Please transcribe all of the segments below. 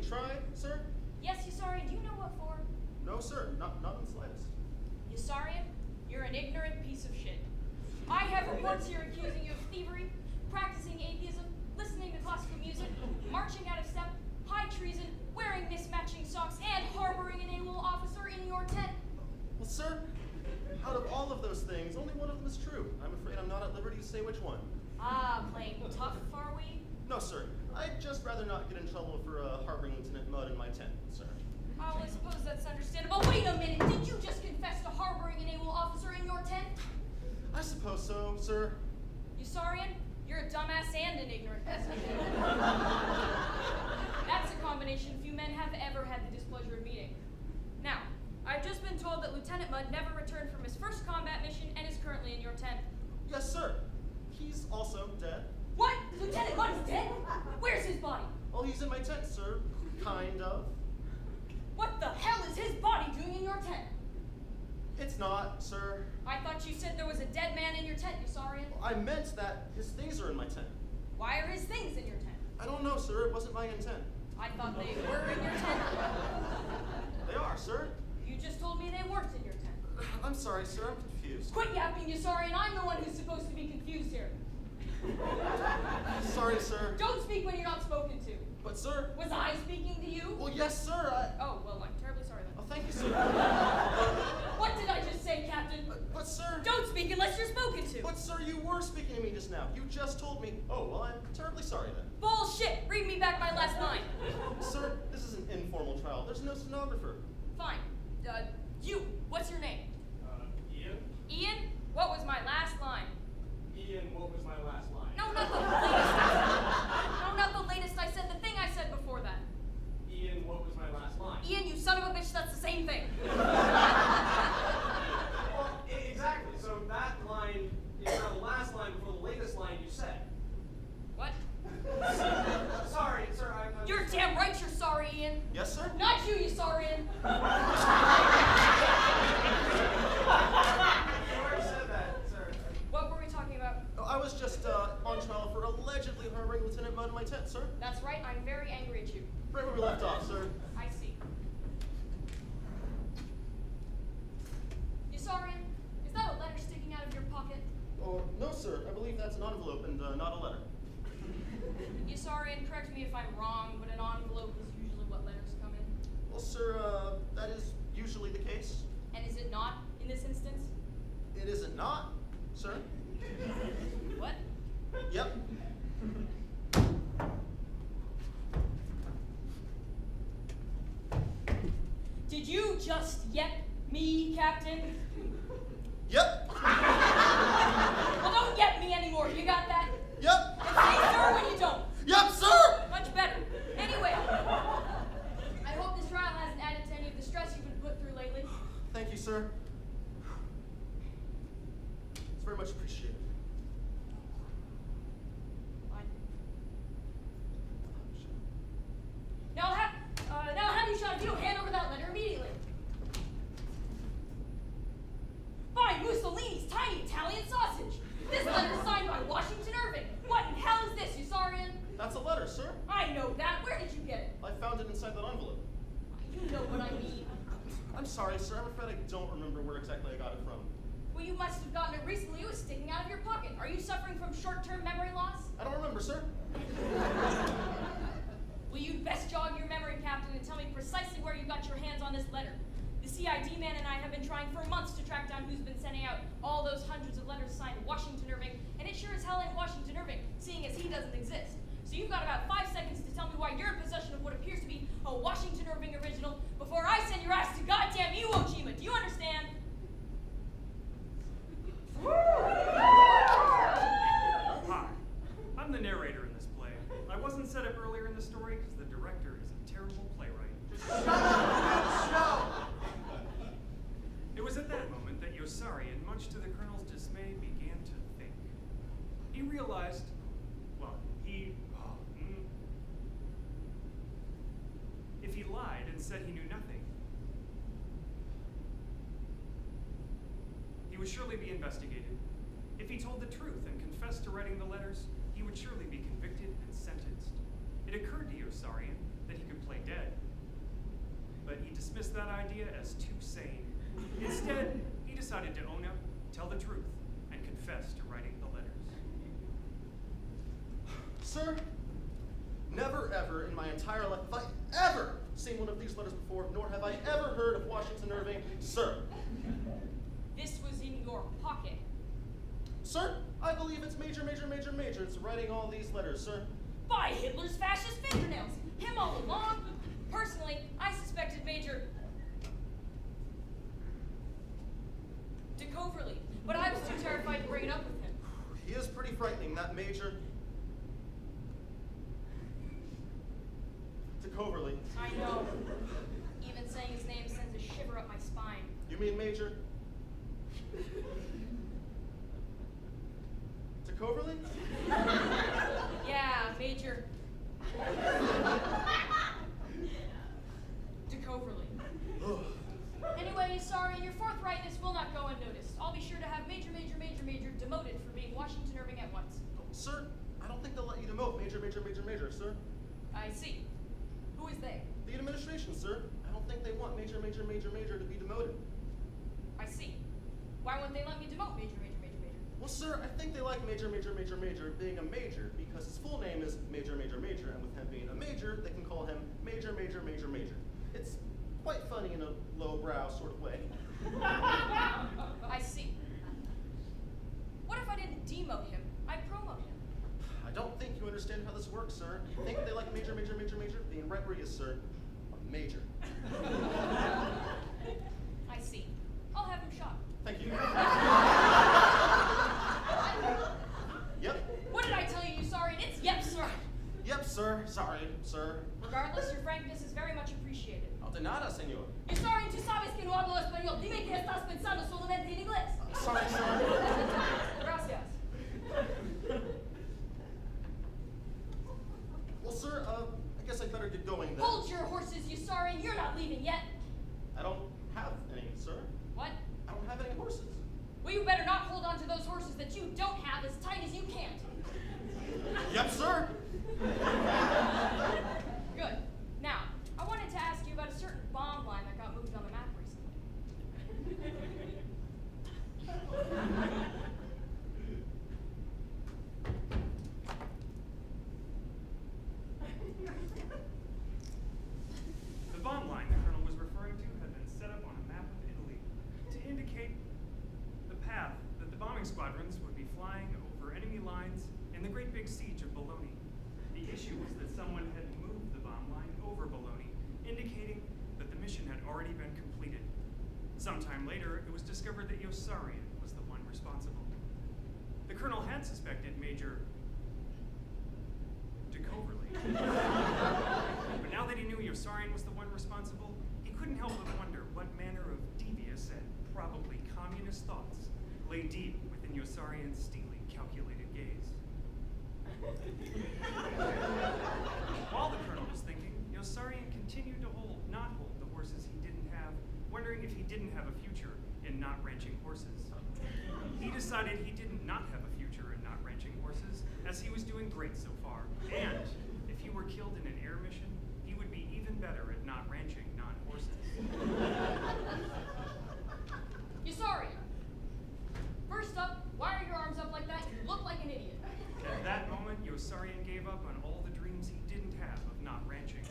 try, sir? Yes, Yossarian, do you know what for? No, sir, not in the slightest. Yossarian, you're an ignorant piece of shit. I have reports here accusing you of thievery, practicing atheism, listening to classical music, marching out of step, high treason, wearing mismatching socks, and harboring an AWOL officer in your tent. Well, sir, out of all of those things, only one of them is true. I'm afraid I'm not at liberty to say which one. Ah, playing tough, are we? No, sir. I'd just rather not get in trouble for harboring Lieutenant Mudd in my tent, sir. Oh, I suppose that's understandable. Wait a minute, did you just confess to harboring an AWOL officer in your tent? I suppose so, sir. Yossarian, you're a dumbass and an ignorant peasant. That's a combination few men have ever had the displeasure of meeting. Now, I've just been told that Lieutenant Mudd never returned from his first combat mission and is currently in your tent. Yes, sir. He's also dead. What? Lieutenant Mudd is dead? Where's his body? Well, he's in my tent, sir. Kind of. What the hell is his body doing in your tent? It's not, sir. I thought you said there was a dead man in your tent, Yossarian. I meant that his things are in my tent. Why are his things in your tent? I don't know, sir. It wasn't my intent. I thought they were in your tent. They are, sir. You just told me they weren't in your tent. I'm sorry, sir. I'm confused. Quit yapping, Yossarian. I'm the one who's supposed to be confused here. Sorry, sir. Don't speak when you're not spoken to. But, sir... Was I speaking to you? Well, yes, sir. Oh, well, I'm terribly sorry then. Oh, thank you, sir. What did I just say, Captain? But, sir... Don't speak unless you're spoken to. But, sir, you were speaking to me just now. You just told me... Oh, well, I'm terribly sorry then. Bullshit! Read me back my last line. Sir, this is an informal trial. There's no stenographer. Fine. You, what's your name? Ian? Ian? What was my last line? Ian, what was my last line? No, not the latest I said. No, not the latest I said. The thing I said before that. Ian, what was my last line? Ian, you son of a bitch, that's the same thing. Well, exactly. So that line is now the last line before the latest line you said. What? Sorry, sir, I'm You're damn right you're sorry, Ian. Yes, sir? Not you, Yossarian. You already said that, sir. What were we talking about? Oh, I was just on trial for allegedly harboring Lieutenant Mudd in my tent, sir. That's right, I'm very angry at you. Right where we left off, sir. I see. Yossarian, is that a letter sticking out of your pocket? Oh, no, sir. I believe that's an envelope and not a letter. Yossarian, correct me if I'm wrong, but an envelope is usually what letters come in. Well, sir, that is usually the case. And is it not in this instance? It isn't not, sir. What? Yep. Did you just yep me, Captain? Yep. Well, don't yep me anymore, you got that? Yep. And say sir when you don't. Yep, sir. Much better. Anyway, I hope this trial hasn't added to any of the stress you've been put through lately. Thank you, sir. It's very much appreciated. Fine. Now have you shot if you don't hand over that letter immediately. Fine, Mussolini's tiny Italian sausage. This letter's signed by Washington Irving. What in hell is this, Yossarian? That's a letter, sir. I know that. Where did you get it? I found it inside that envelope. You know what I mean. I'm sorry, sir. I'm afraid I don't remember where exactly I got it from. Well, you must have gotten it recently. It was sticking out of your pocket. Are you suffering from short-term memory loss? I don't remember, sir. Well, you'd best jog your memory, Captain, and tell me precisely where you got your hands on this letter. The CID man and I have been trying for months to track down who's been sending out all those hundreds of letters signed Washington Irving, and it sure as hell ain't Washington Irving, seeing as he doesn't exist. So you've got about 5 seconds to tell me why you're in possession of what appears to be a Washington Irving original before I send your ass to goddamn Iwo Jima. Do you understand? Hi, I'm the narrator in this play. I wasn't set up earlier in the story because the director is a terrible playwright. It was at that moment that Yossarian, much to the colonel's dismay, began to think. He realized, if he lied and said he knew nothing, he would surely be investigated. If he told the truth and confessed to writing the letters, he would surely be convicted and sentenced. It occurred to Yossarian that he could play dead. But he dismissed that idea as too sane. Instead, he decided to own up, tell the truth, and confess to writing the letters. Sir, never ever in my entire life have I ever seen one of these letters before, nor have I ever heard of Washington Irving, sir. This was in your pocket. Sir, I believe it's Major it's writing all these letters, sir. By Hitler's fascist fingernails! Him all along! Personally, I suspected Major de Coverley, but I was too terrified to bring it up with him. He is pretty frightening, that Major de Coverley. I know. Even saying his name sends a shiver up my spine. You mean Major de Coverley? Yeah, Major de Coverley. Anyway, sorry, your forthrightness will not go unnoticed. I'll be sure to have Major demoted for being Washington Irving at once. Sir, I don't think they'll let you demote Major, sir. I see. Who is they? The administration, sir. I don't think they want Major to be demoted. I see. Why won't they let me demote Major? Well, sir, I think they like Major being a major because his full name is Major, and with him being a major, they can call him Major. It's quite funny in a lowbrow sort of way. I see. What if I didn't demote him? I promote him. I don't think you understand how this works, sir. I think they like Major being right where he is, sir. A major. I see. I'll have him shot. Thank you. Yep. What did I tell you, Yossarian? It's yep, sir. Yep, sir. Sorry, sir. Regardless, your frankness is very much appreciated. No de nada, señor. Yossarian, tú sabes que no hablo español. Dime que estás pensando solamente en inglés. Sorry, sir. Gracias. Well, sir, I guess I'd better get going then. Hold your horses, Yossarian. You're not leaving yet. I don't have any, sir. What? I don't have any horses. Well, you better not hold on to those horses that you don't have as tight as you can. Yep, sir. Good. Now, I wanted to ask you about a certain bomb line that got moved on the map recently. The bomb line the colonel was referring to had been set up on a map of Italy to indicate the path that the bombing squadrons would be flying over enemy lines in the Great Big Siege of Bologna. The issue was that someone had moved the bomb line over Bologna, indicating that the mission had already been completed. Sometime later, it was discovered that Yossarian was the one responsible. The colonel had suspected Major de Coverley. But now that he knew Yossarian was the one responsible, he couldn't help but wonder what manner of devious and probably communist thoughts lay deep within Yossarian's steely, calculated gaze. While the colonel was thinking, Yossarian continued to not hold the horses he didn't have, wondering if he didn't have a future in not ranching horses. He decided he did not have a future in not ranching horses, as he was doing great so far, and if he were killed in an air mission, he would be even better at not ranching non-horses. Yossarian, first up, why are your arms up like that? You look like an idiot. At that moment, Yossarian gave up on all the dreams he didn't have of not ranching.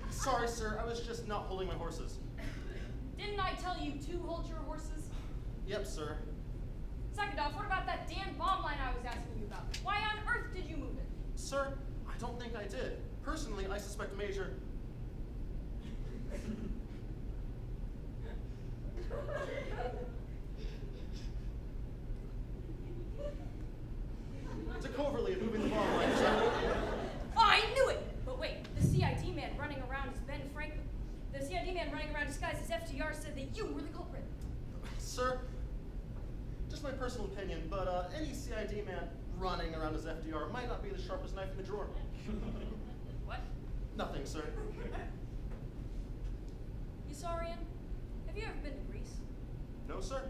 Sorry, sir. I was just not holding my horses. Didn't I tell you to hold your horses? Yep, sir. Second off, what about that damn bomb line I was asking you about? Why on earth did you move it? Sir, I don't think I did. Personally, I suspect Major de Coverley of moving the bomb line, sir. I knew it! But wait, the CID man running around as Ben Franklin. The CID man running around disguised as FDR said that you were the culprit. Sir, just my personal opinion, but any CID man running around as FDR might not be the sharpest knife in the drawer. What? Nothing, sir. Yossarian, have you ever been to Greece? No, sir.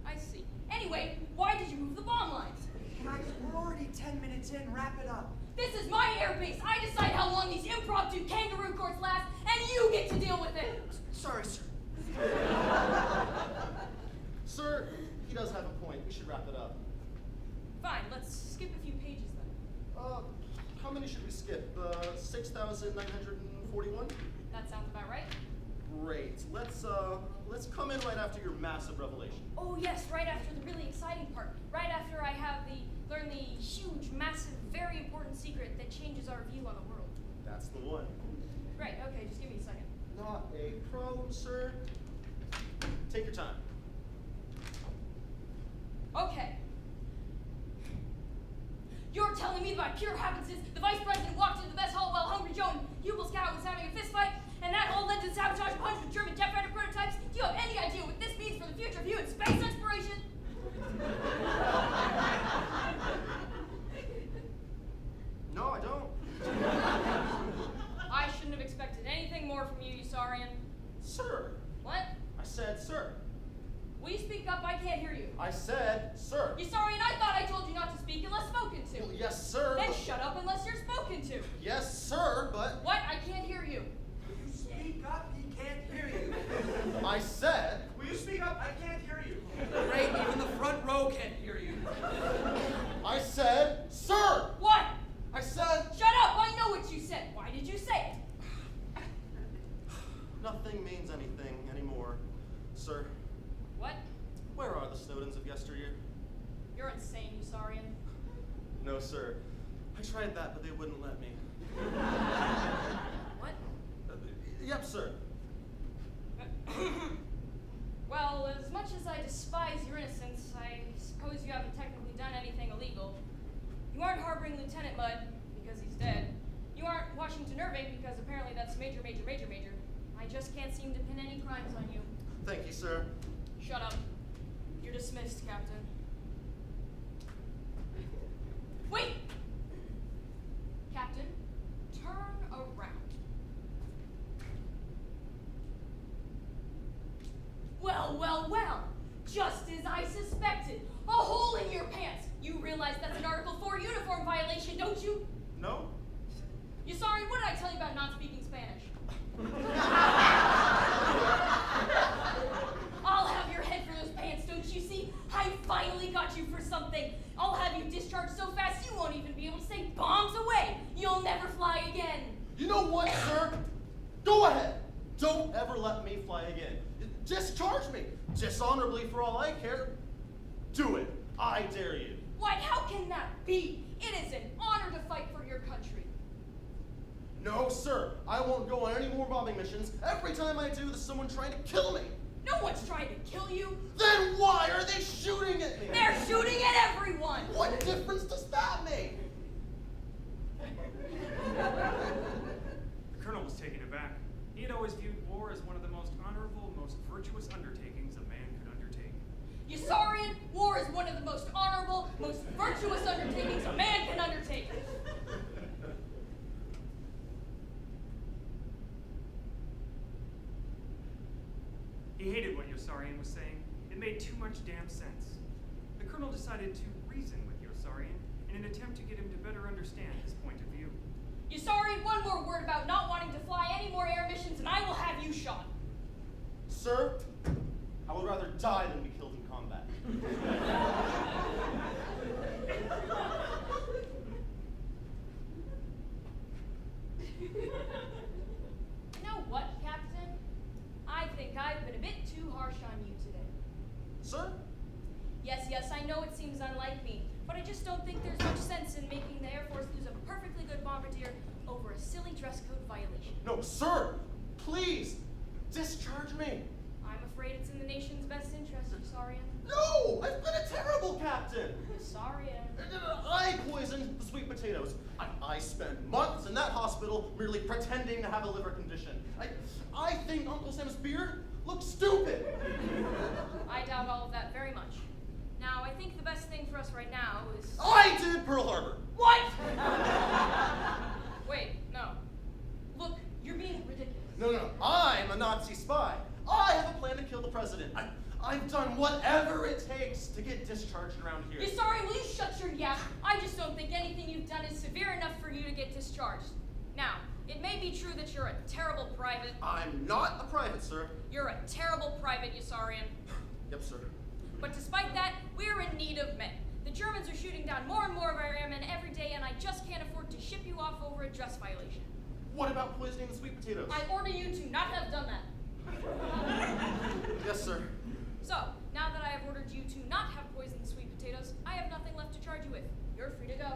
I see. Anyway, why did you move the bomb lines? Guys, we're already 10 minutes It's in. Wrap it up. This is my airbase. I decide how long these impromptu kangaroo courts last, and you get to deal with it. Sorry, sir. Sir, he does have a point. We should wrap it up. Fine, let's skip a few pages then. How many should we skip? 6,941? That sounds about right. Great. Let's come in right after your massive revelation. Oh yes, right after the really exciting part. Right after I have learn the huge, massive, very important secret that changes our view on the world. That's the one. Right, okay, just give me a second. Not a problem, sir. Take your time. Okay. You're telling me that by pure happenstance, the vice president walked into the mess hall while Hungry Joe and Hubel Scout was having a fist fight, and that all led to the sabotage of hundreds of German jet fighter prototypes? Do you have any idea what this means for the future of human space exploration? No, I don't. I shouldn't have expected anything more from you, Yossarian. Sir. What? I said, sir. Will you speak up? I can't hear you. I said, sir. Yossarian, I thought I told you not to speak unless spoken to. Well, yes, sir. Then but- shut up unless you're spoken to. Yes, sir, but What? I can't hear you. Will you speak up? He can't hear you. I said, Will you speak up? I can't hear you. Great, even the front row can't hear you. I said, sir. What? I said, Shut up! I know what you said. Why did you say it? nothing means anything anymore, sir. What? Where are the Snowdens of yesteryear? You're insane, Yossarian. No, sir. I tried that, but they wouldn't let me. What? Yep, sir. Well, as much as I despise your innocence, I suppose you haven't technically done anything illegal. You aren't harboring Lieutenant Mudd, because he's dead. You aren't Washington Irving, because apparently that's Major. I just can't seem to pin any crimes on you. Thank you, sir. Shut up. You're dismissed, Captain. Wait! Captain, turn around. Well. Just as I suspected. A hole in your pants. You realize that's an Article 4 uniform violation, don't you? No? Yossarian, what did I tell you about not speaking Spanish? I'll have your head for those pants, don't you see? I finally got you for something. I'll have you discharged so fast you won't even be able to say bombs away. You'll never fly again. You know what, sir? Go ahead. Don't ever let me fly again. Discharge me. Dishonorably for all I care. Do it. I dare you. Why, how can that be? It is an honor to fight for your country. No, sir. I won't go on any more bombing missions. Every time I do, there's someone trying to kill me. No one's trying to kill you. Then why are they shooting at me? They're shooting at everyone. What difference does that make? The colonel was taken aback. He had always viewed war as one of the most honorable, most virtuous undertakings a man could undertake. Yossarian, war is one of the most honorable, most virtuous undertakings a man can undertake. He hated what Yossarian was saying. It made too much damn sense. The colonel decided to reason with Yossarian in an attempt to get him to better understand his point of view. Yossarian, one more word about not wanting to fly any more air missions and I will have you shot. Sir, I would rather die than be killed in combat. You know what, Captain? I think I've been a bit too harsh on you today. Sir? Yes, I know it seems unlike me, but I just don't think there's much sense in making the Air Force lose a perfectly good bombardier over a silly dress code violation. No, sir! Please! Discharge me! I'm afraid it's in the nation's best interest, Yossarian. No! I've been a terrible captain! Yossarian. I poisoned the sweet potatoes. I spent months in that hospital merely pretending to have a liver condition. I think Uncle Sam's beard looks stupid. I doubt all of that very much. Now, I think the best thing for us right now is... I did Pearl Harbor. What? Wait, no. Look, you're being ridiculous. No. I'm a Nazi spy. I have a plan to kill the president. I've done whatever it takes to get discharged around here. Yossarian, will you shut your yap? I just don't think anything you've done is severe enough for you to get discharged. Now, it may be true that you're a terrible private. I'm not a private, sir. You're a terrible private, Yossarian. Yep, sir. But despite that, we're in need of men. The Germans are shooting down more and more of our airmen every day, and I just can't afford to ship you off over a dress violation. What about poisoning the sweet potatoes? I order you to not have done that. Yes, sir. So, now that I have ordered you to not have poisoned the sweet potatoes, I have nothing left to charge you with. You're free to go.